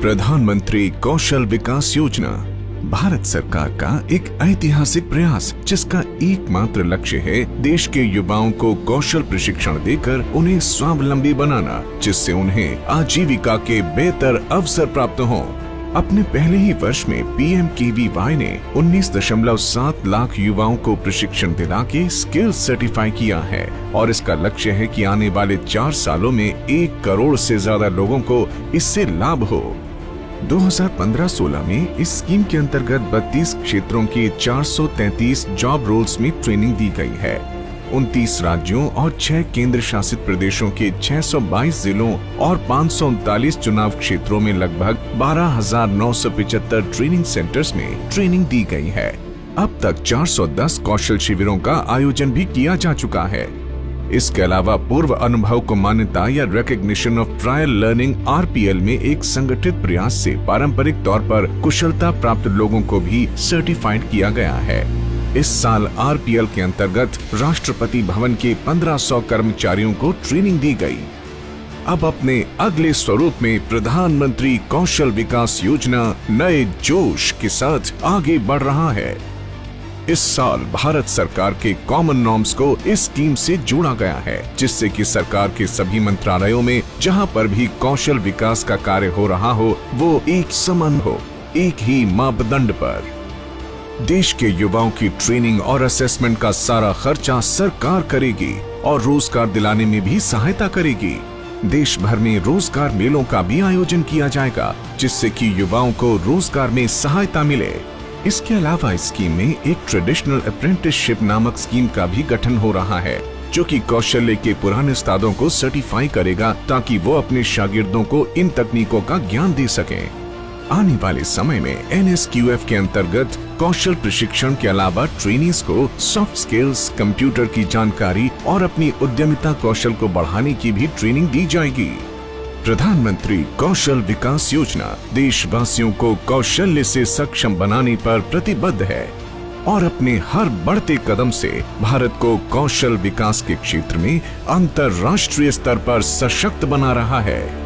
प्रधानमंत्री कौशल विकास योजना भारत सरकार का एक ऐतिहासिक प्रयास, जिसका एकमात्र लक्ष्य है देश के युवाओं को कौशल प्रशिक्षण देकर उन्हें स्वावलंबी बनाना, जिससे उन्हें आजीविका के बेहतर अवसर प्राप्त हों। अपने पहले ही वर्ष में PMKVY ने 19.7 लाख युवाओं को प्रशिक्षण दिला के स्किल सर्टिफाई किया है और इसका लक्ष्य है कि आने वाले 4 सालों में 1 करोड़ से ज्यादा लोगों को इससे लाभ हो। 2015-16 में इस स्कीम के अंतर्गत 32 क्षेत्रों के 433 जॉब रोल्स में ट्रेनिंग दी गई है। 29 राज्यों और 6 केंद्र शासित प्रदेशों के 622 जिलों और 539 चुनाव क्षेत्रों में लगभग 12,975 ट्रेनिंग सेंटर्स में ट्रेनिंग दी गई है। अब तक 410 कौशल शिविरों का आयोजन भी किया जा चुका है। इसके अलावा पूर्व अनुभव को मान्यता या recognition of trial learning RPL में एक संगठित प्रयास से पारंपरिक तौर पर कुशलता प्राप्त लोगों को भी सर्टिफाइड किया गया है। इस साल RPL के अंतर्गत राष्ट्रपति भवन के 1500 कर्मचारियों को ट्रेनिंग दी गई। अब अपने अगले स्वरूप में प्रधानमंत्री कौशल विकास योजना नए जोश के साथ आगे बढ़ रहा है। इस साल भारत सरकार के कॉमन नॉर्म्स को इस स्कीम से जोड़ा गया है, जिससे कि सरकार के सभी मंत्रालयों में जहां पर भी कौशल विकास का कार्य हो रहा हो, वो एक समान हो, एक ही मापदंड पर। देश के युवाओं की ट्रेनिंग और असेसमेंट का सारा खर्चा सरकार करेगी और रोजगार दिलाने में भी सहायता करेगी। देश भर में रोजगार मेलों का भी आयोजन किया जाएगा, जिससे कि युवाओं को रोजगार में सहायता मिले। इसके अलावा इस स्कीम में एक ट्रेडिशनल अप्रेंटिसशिप नामक स्कीम का भी गठन हो रहा है, जो कि कौशल्य के पुराने उस्तादों को सर्टिफाई करेगा, ताकि वो अपने शागिर्दों को इन तकनीकों का ज्ञान दे सकें। आने वाले समय में NSQF के अंतर्गत कौशल प्रशिक्षण के अलावा ट्रेनीज को सॉफ्ट स्किल्स, कंप्यूटर की जानकारी और अपनी उद्यमिता कौशल को बढ़ाने की भी ट्रेनिंग दी जाएगी। प्रधानमंत्री कौशल विकास योजना देशवासियों को कौशल्य से सक्षम बनाने पर प्रतिबद्ध है और अपने हर बढ़ते कदम से भारत को कौशल विकास के क्षेत्र में अंतर्राष्ट्रीय स्तर पर सशक्त बना रहा है।